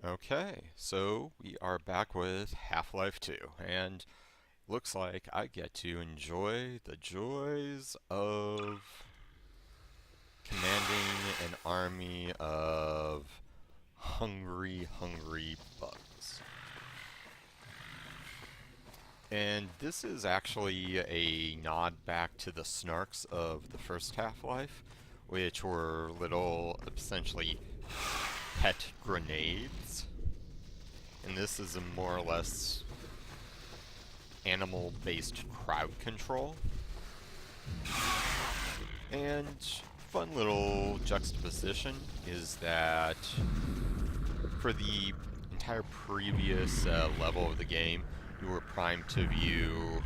Okay, so we are back with Half-Life 2, and looks like I get to enjoy the joys of commanding an army of hungry bugs. And this is actually a nod back to the snarks of the first Half-Life, which were little, essentially, pet grenades. And this is a more or less animal-based crowd control. And fun little juxtaposition is that for the entire previous level of the game, you were primed to view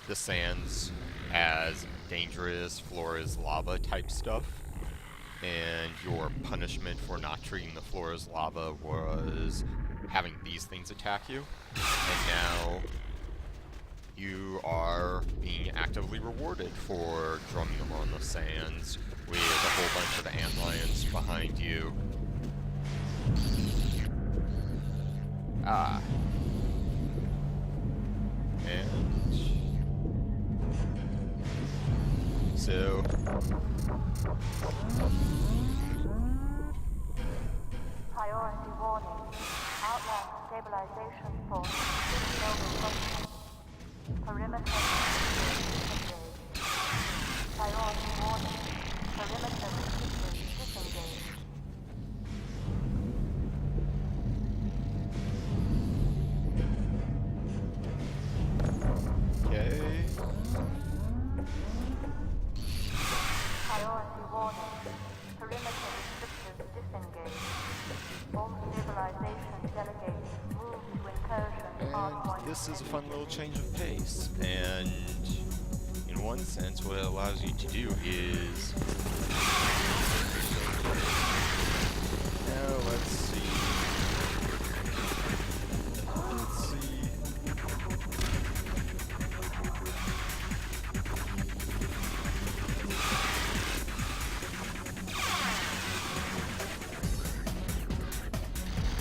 the sands as dangerous floor is lava type stuff. And your punishment for not treating the floor as lava was having these things attack you. And now you are being actively rewarded for drumming them on the sands with a whole bunch of Antlions behind you. And so priority warning. Outland stabilization force global function. Perimeter disengaged. Priority warning. Perimeter disengaged. okay. Priority warning. Perimeter restrictors disengaged. All stabilization delegates move to incursion hardpoint. And this is a fun little change of pace. And in one sense, what it allows you to do is... Now, let's see.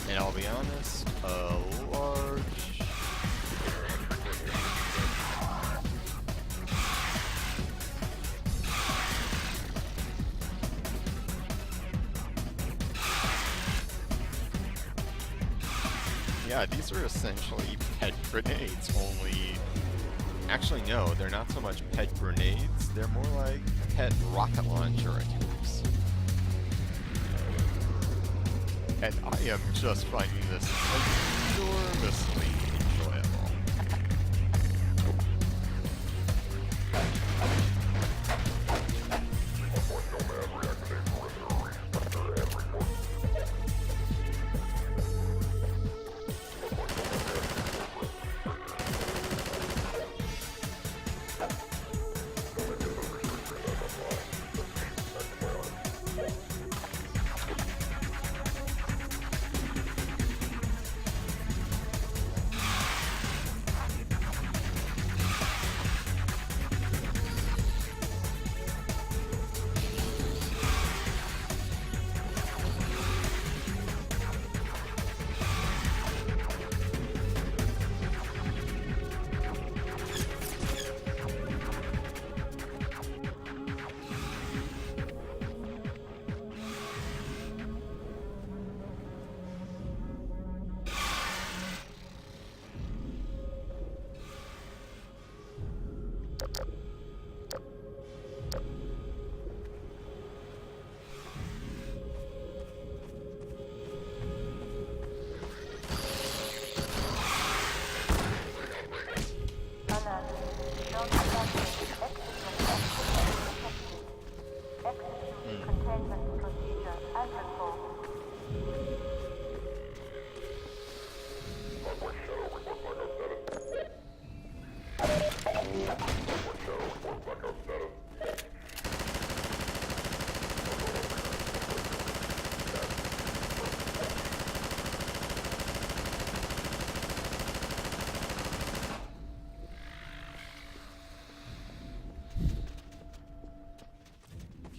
And I'll be honest, a large... Yeah, these are essentially pet grenades, only... Actually, no, they're not so much pet grenades, they're more like pet rocket launcher attacks. And I am just finding this enormously enjoyable.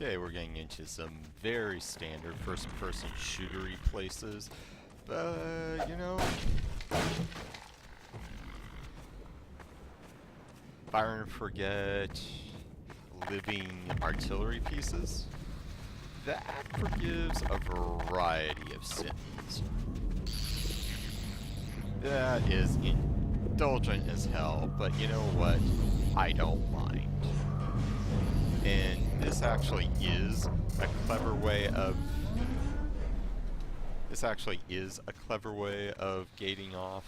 Okay, we're getting into some very standard first-person shootery places, but you know, fire and forget living artillery pieces. That forgives a variety of sins. That is indulgent as hell, but you know what? I don't mind. And this actually is a clever way of gating off.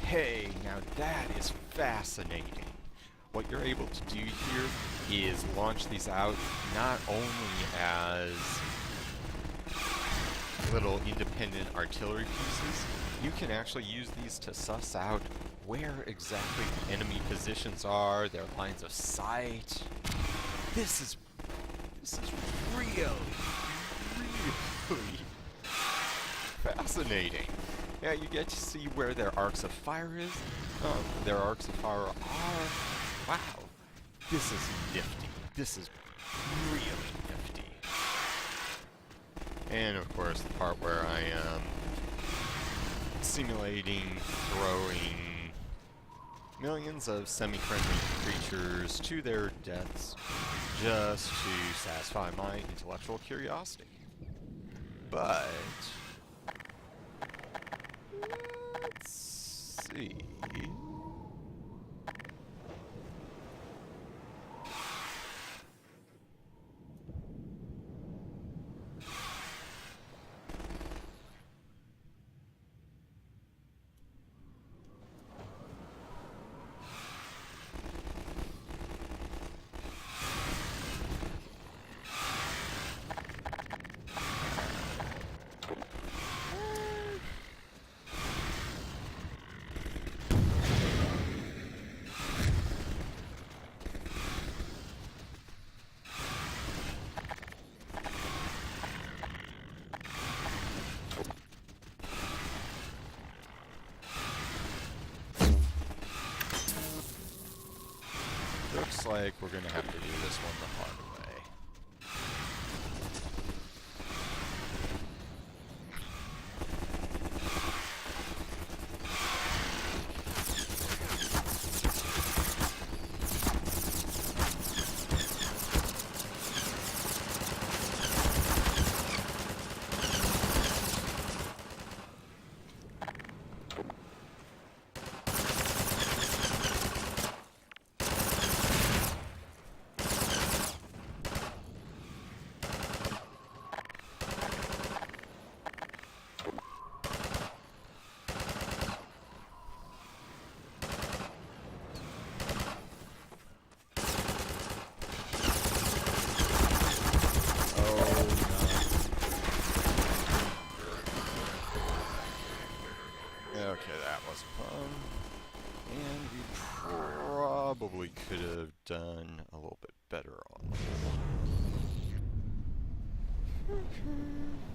Hey, now that is fascinating. What you're able to do here is launch these out not only as little independent artillery pieces, you can actually use these to suss out where exactly the enemy positions are, their lines of sight. This is really fascinating. Yeah, you get to see where their arcs of fire are. Wow, this is nifty. This is really nifty. And of course, the part where I am simulating throwing millions of semi-friendly creatures to their deaths just to satisfy my intellectual curiosity. But let's see. Looks like we're gonna have to do this one the hard way. Okay, that was fun. And we probably could have done a little bit better on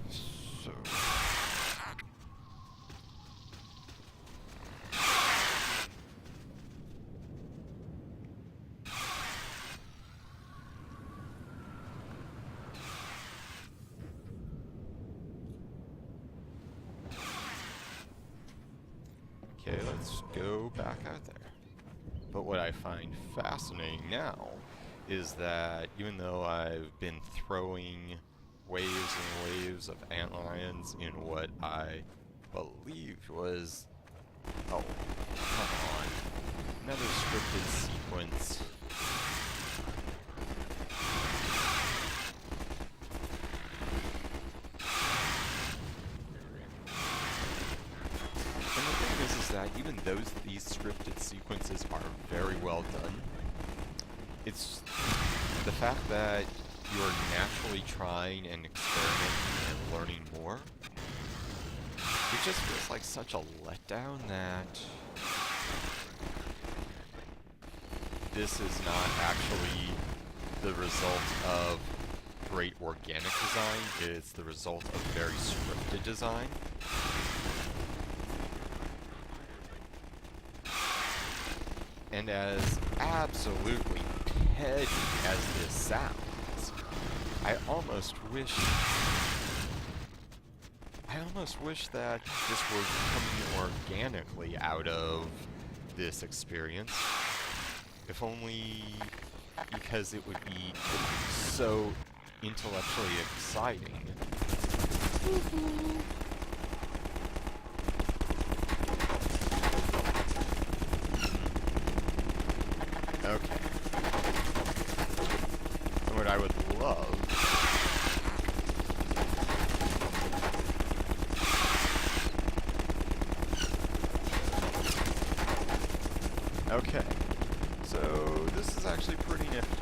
this. So. Okay, let's go back out there. But what I find fascinating now is that even though I've been throwing waves and waves of Antlions in what I believed was, oh, come on, another scripted sequence. That even these scripted sequences are very well done. It's the fact that you are naturally trying and experimenting and learning more, it just feels like such a letdown that this is not actually the result of great organic design, it's the result of very scripted design. And as absolutely petty as this sounds, I almost wish that this were coming organically out of this experience. If only because it would be so intellectually exciting. Okay. And what I would love okay. So this is actually pretty nifty.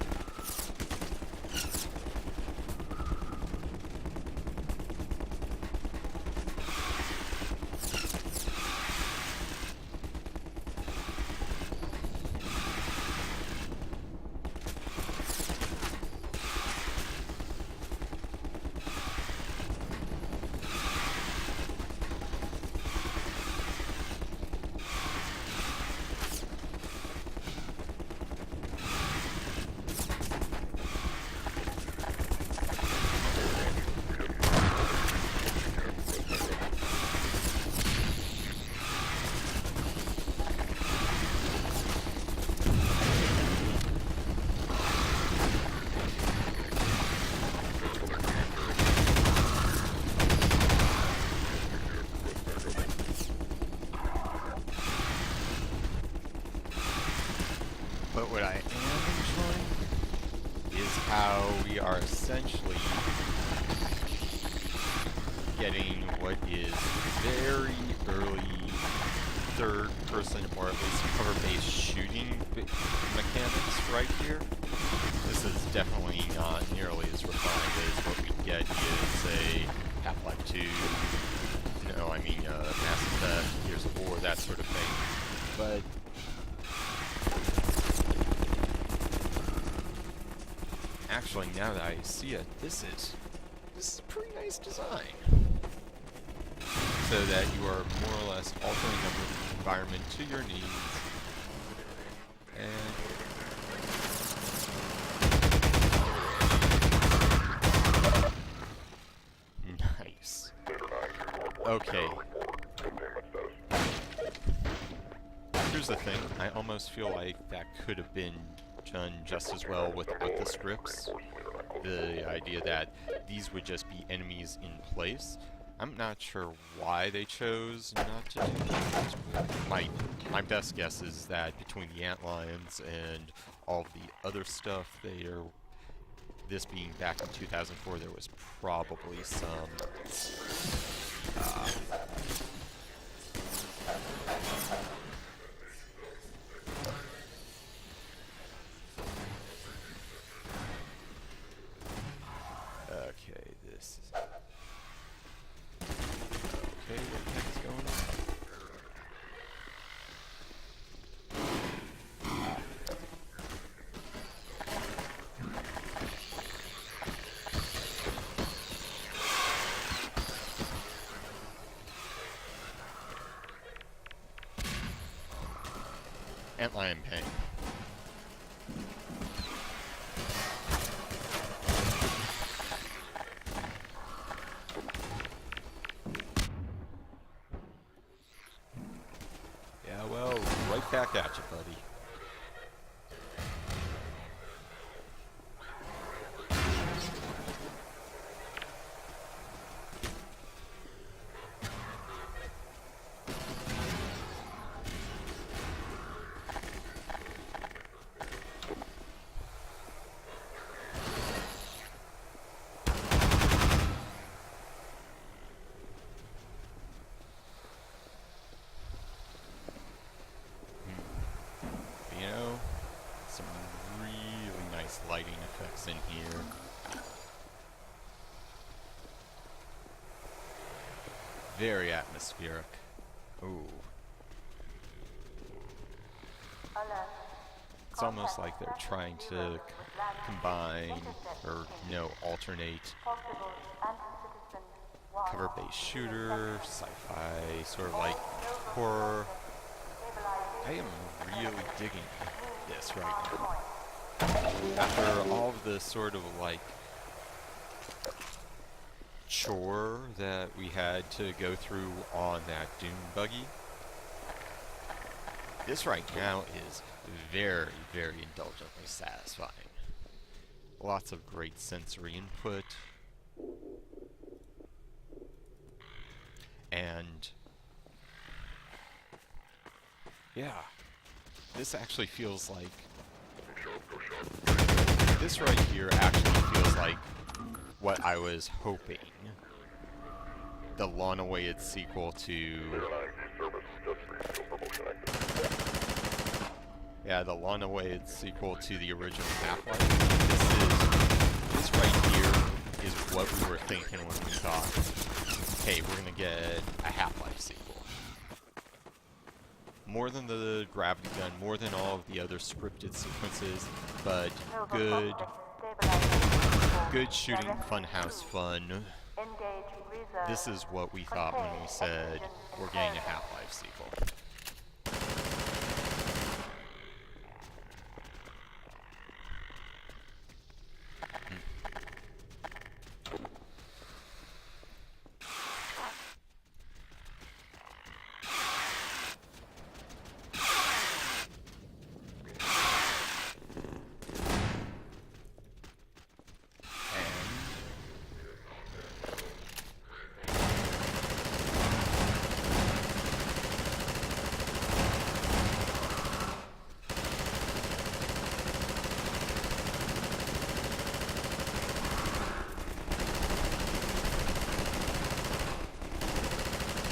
But what I am enjoying is how we are essentially getting what is very early third-person, or at least cover-based shooting mechanics right here. This is definitely not nearly as refined as what we get in, say, Half-Life 2, no, I mean Mass Effect, Gears of War, that sort of thing. But actually, now that I see it, this is a pretty nice design. So that you are more or less altering the environment to your needs. And nice. Okay. Here's the thing, I almost feel like that could have been done just as well without the scripts. The idea that these would just be enemies in place. I'm not sure why they chose not to do that. My best guess is that between the Antlions and all the other stuff, this being back in 2004, there was probably some okay, this is okay, what the heck is going on? Antlion Pain. Yeah, well, right back at you, buddy. You know, some really nice lighting effects in here. very atmospheric. Ooh. It's almost like they're trying to combine, or, you know, alternate cover-based shooter, sci-fi, sort of like horror. I am really digging this right now. After all of the sort of like chore that we had to go through on that dune buggy, this right now is very, very indulgently satisfying. Lots of great sensory input. And yeah, this actually feels like, this right here actually feels like what I was hoping. The long-awaited sequel to... Yeah, the long-awaited sequel to the original Half-Life. This right here is what we were thinking when we thought, hey, we're gonna get a Half-Life sequel. More than the gravity gun, more than all of the other scripted sequences, but good shooting, funhouse fun. This is what we thought when we said we're getting a Half-Life sequel.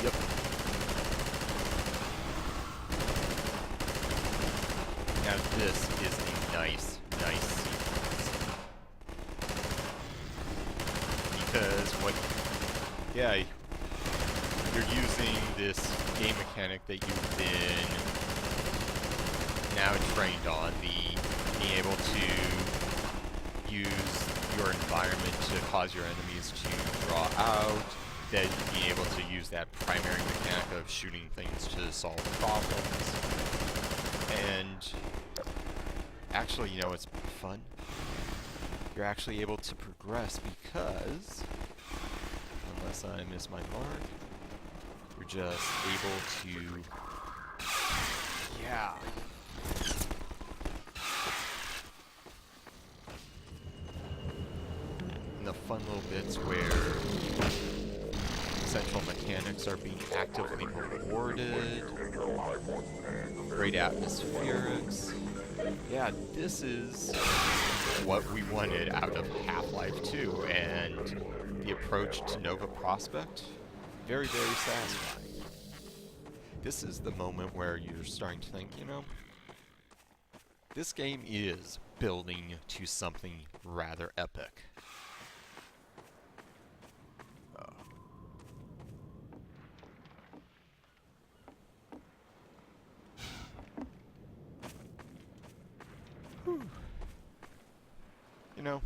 Yep. Now this is a nice sequence. Because yeah, you're using this game mechanic that you've been now trained on, being able to use your environment to cause your enemies to draw out, that being able to use that primary mechanic of shooting things to solve problems. And actually, you know, it's fun. You're actually able to progress because, unless I miss my mark, you're just able to, yeah. And the fun little bits where central mechanics are being actively rewarded, great atmospherics. Yeah, this is what we wanted out of Half-Life 2, and the approach to Nova Prospect, very, very satisfying. This is the moment where you're starting to think, you know, this game is building to something rather epic. You know,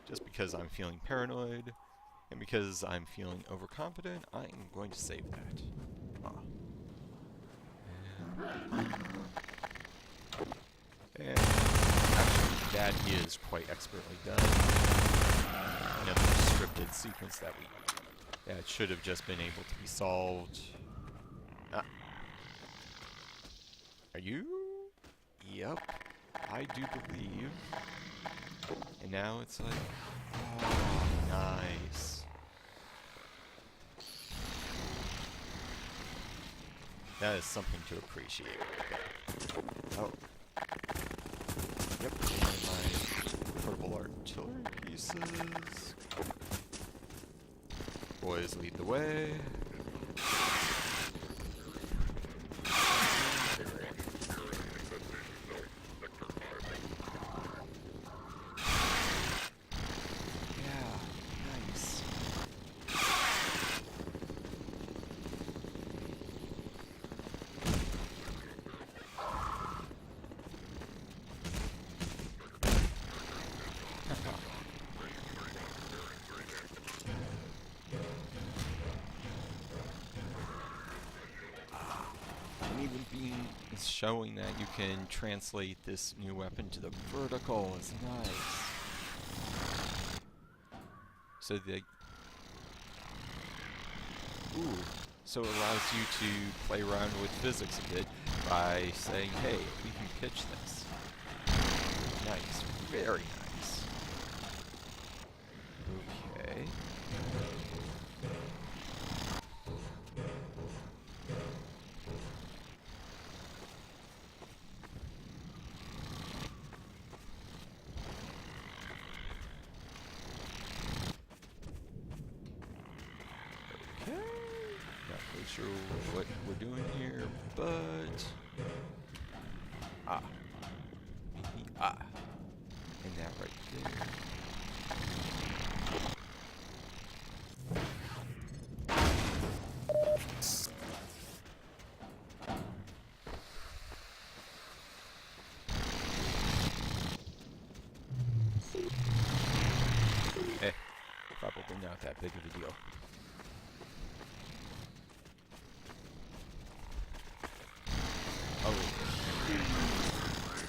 just because I'm feeling paranoid, and because I'm feeling overconfident, I'm going to save that. And actually, that is quite expertly done. Another scripted sequence that it should have just been able to be solved. Are you? Yep, I do believe. And now it's like, oh, nice. That is something to appreciate. Oh. Yep, and my portable artillery pieces. Boys lead the way. And even is showing that you can translate this new weapon to the vertical is nice. So so it allows you to play around with physics a bit by saying, hey, we can pitch this. Nice, very nice. Okay. Not really sure what we're doing here, but and that right there. Probably not that big of a deal. Oh,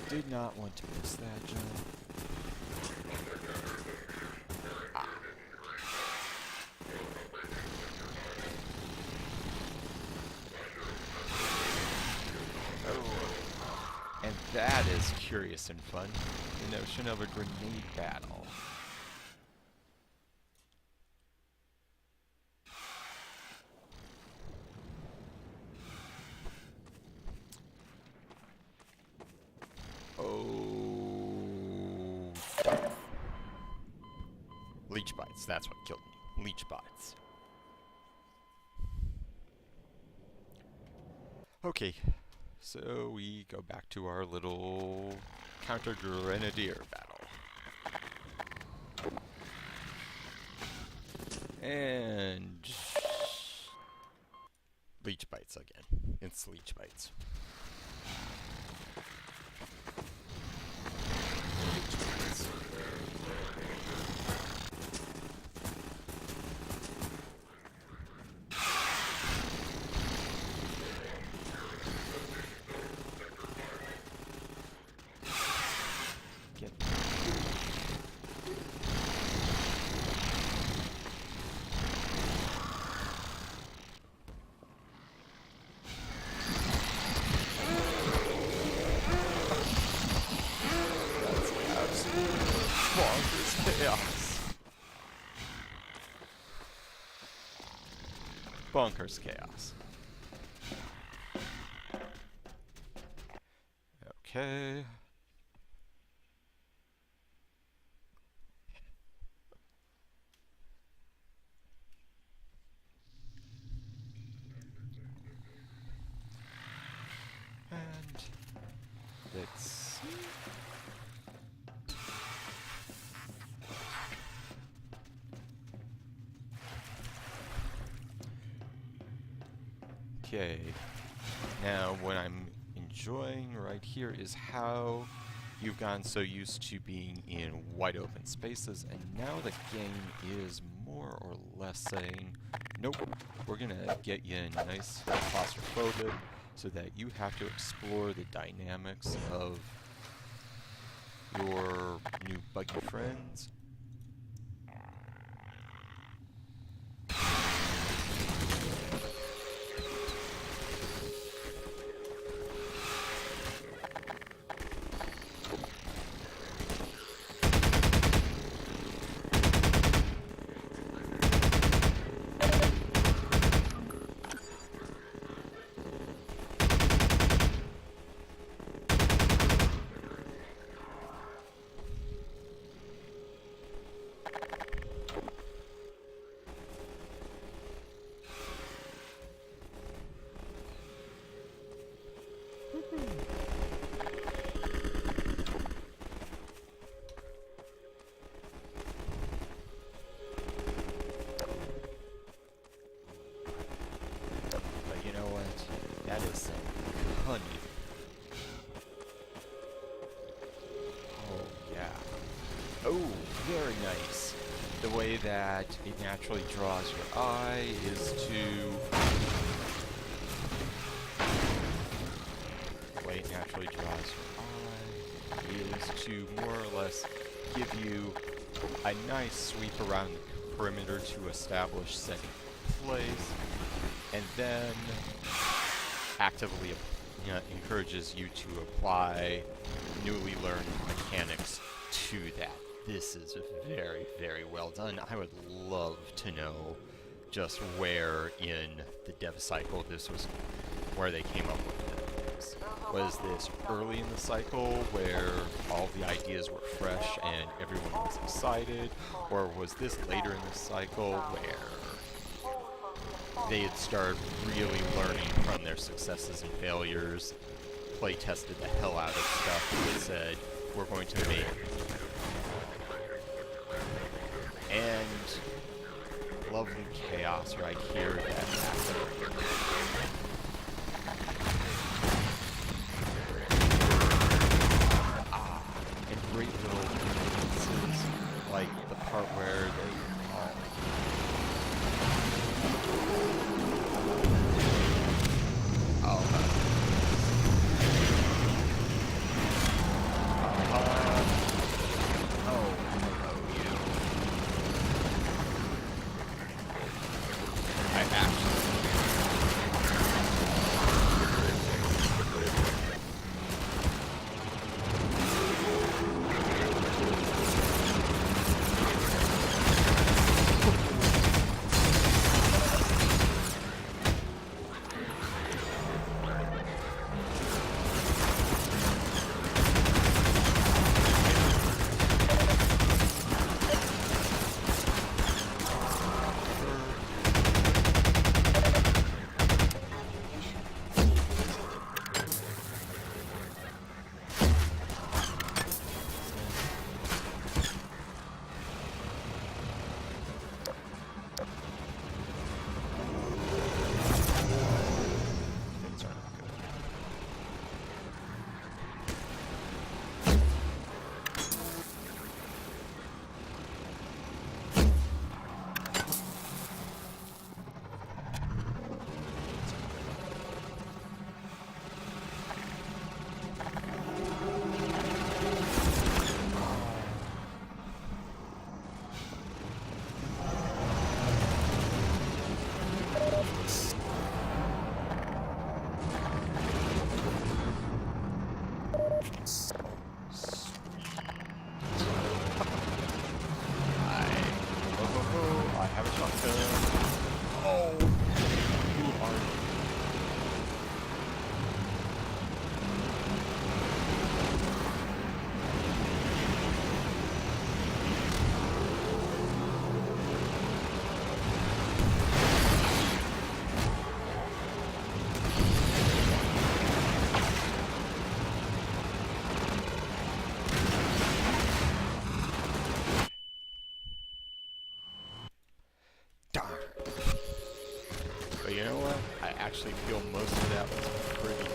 did not want to miss that jump. Oh, and that is curious and fun. The notion of a grenade battle. Leech bites, that's what killed me. Leech bites. Okay, so we go back to our little counter-grenadier battle. And leech bites again. It's leech bites. Bonkers chaos. Okay. And let's see. Okay, now what I'm enjoying right here is how you've gotten so used to being in wide open spaces, and now the game is more or less saying, nope, we're gonna get you in nice claustrophobic so that you have to explore the dynamics of your new buggy friends. But you know what? That is some honey. Oh, yeah. Oh, very nice. The way that it naturally draws your eye is to really draws your eye is to more or less give you a nice sweep around the perimeter to establish setting place, and then actively encourages you to apply newly learned mechanics to that. This is very, very well done. I would love to know just where in the dev cycle this was, where they came up with this. Was this early in the cycle where all the ideas were fresh and everyone was excited? Or was this later in the cycle where they had started really learning from their successes and failures, play tested the hell out of stuff and said, we're going to make. And lovely chaos right here that happened. And great little pieces, like the part where they actually feel most of that was pretty.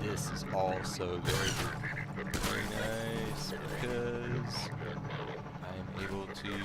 this is also very nice because I'm able to use.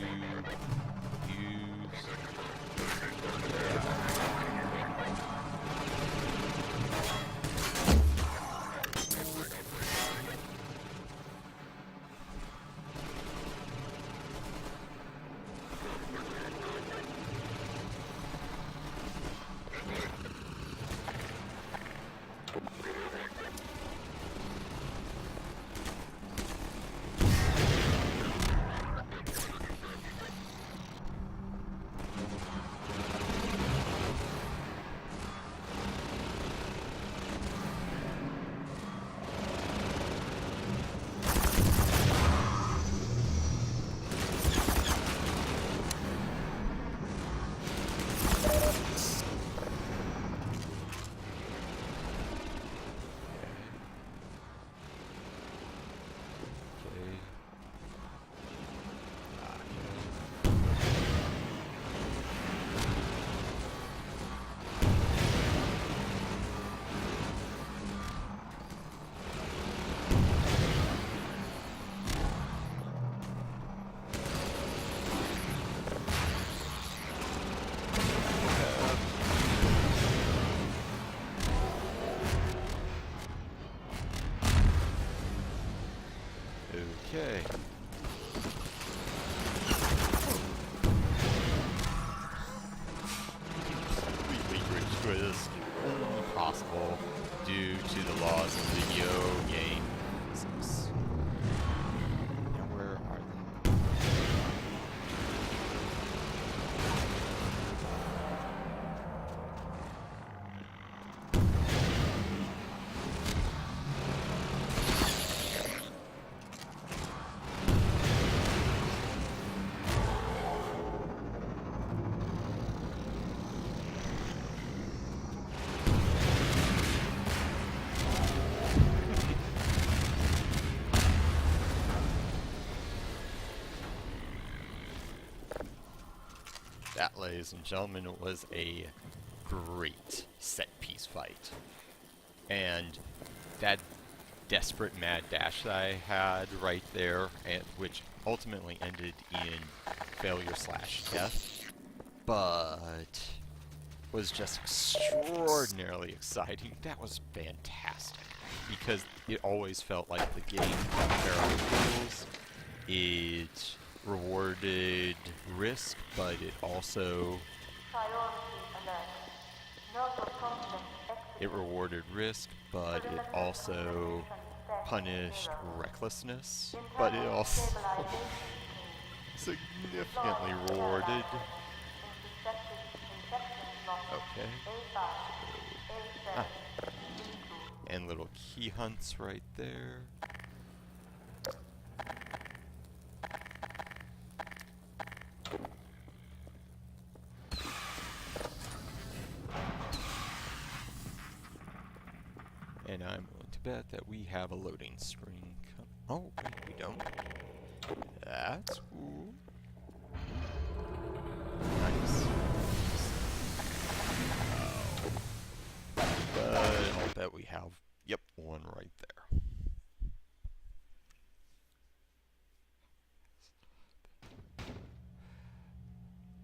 Okay. Completely glitched was only possible due to the laws of video game physics. Now where are they? That, ladies and gentlemen, was a great set-piece fight. And that desperate mad dash that I had right there, which ultimately ended in failure/death, but was just extraordinarily exciting. That was fantastic, because it always felt like the game got fair on the rules. It rewarded risk, but it also rewarded risk, but it also punished recklessness, but it also significantly rewarded. Okay. And little key hunts right there. And I'm willing to bet that we have a loading screen. Oh, wait, we don't. That's cool. Nice. But I'll bet we have, yep, one right there.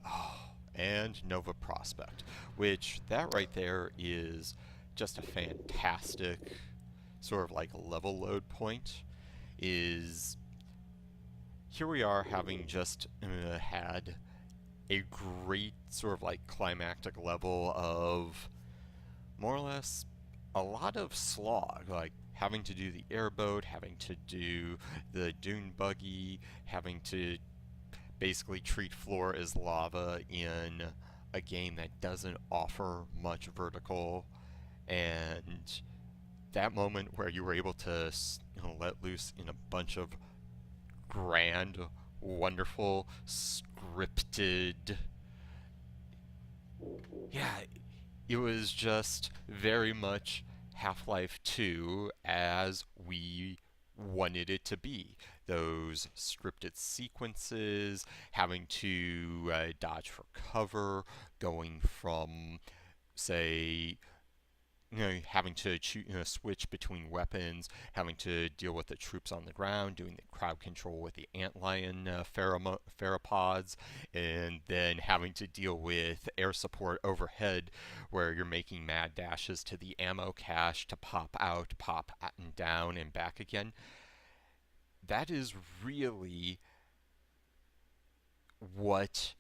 Oh, and Nova Prospect, which that right there is just a fantastic sort of like level load point. Is here we are having just had a great sort of like climactic level of more or less a lot of slog, like having to do the airboat, having to do the dune buggy, having to basically treat floor as lava in a game that doesn't offer much vertical. And that moment where you were able to let loose in a bunch of grand, wonderful, scripted, yeah, it was just very much Half-Life 2 as we wanted it to be. Those scripted sequences, having to dodge for cover, going from, say, having to switch between weapons, having to deal with the troops on the ground, doing the crowd control with the Antlion theropods, and then having to deal with air support overhead, where you're making mad dashes to the ammo cache to pop out, pop and down, and back again. That is really what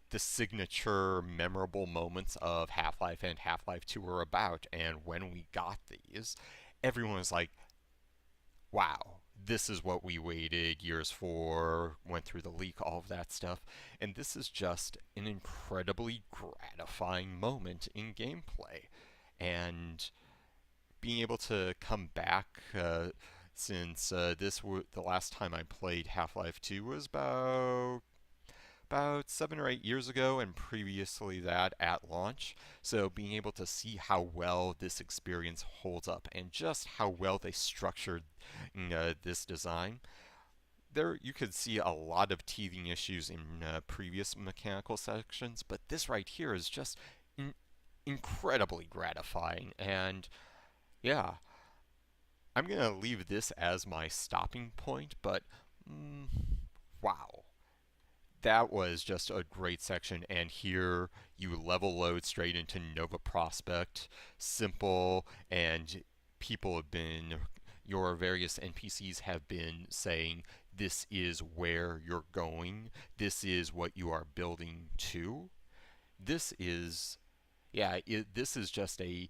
the signature memorable moments of Half-Life and Half-Life 2 were about. And when we got these, everyone was like, wow, this is what we waited years for, went through the leak, all of that stuff. And this is just an incredibly gratifying moment in gameplay. And being able to come back, since the last time I played Half-Life 2 was about 7 or 8 years ago, and previously that at launch. So being able to see how well this experience holds up and just how well they structured this design. There, you could see a lot of teething issues in previous mechanical sections, but this right here is just incredibly gratifying. And yeah, I'm gonna leave this as my stopping point, but wow, that was just a great section. And here you level load straight into Nova Prospect. Simple, and people have been, your various NPCs have been saying, this is where you're going. This is what you are building to. This is, yeah, this is just a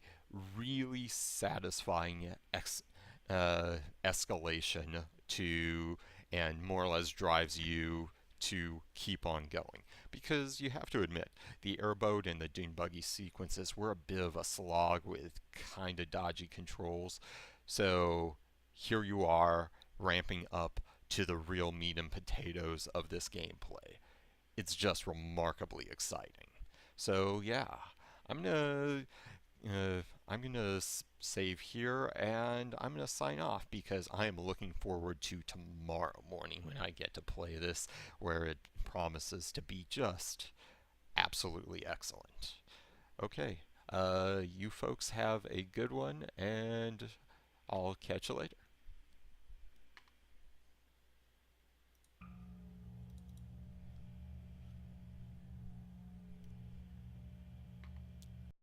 really satisfying escalation to, and more or less drives you to keep on going. Because you have to admit, the airboat and the dune buggy sequences were a bit of a slog with kind of dodgy controls. So here you are ramping up to the real meat and potatoes of this gameplay. It's just remarkably exciting. So yeah, I'm gonna I'm gonna save here, and I'm gonna sign off because I am looking forward to tomorrow morning when I get to play this, where it promises to be just absolutely excellent. Okay, you folks have a good one, and I'll catch you later.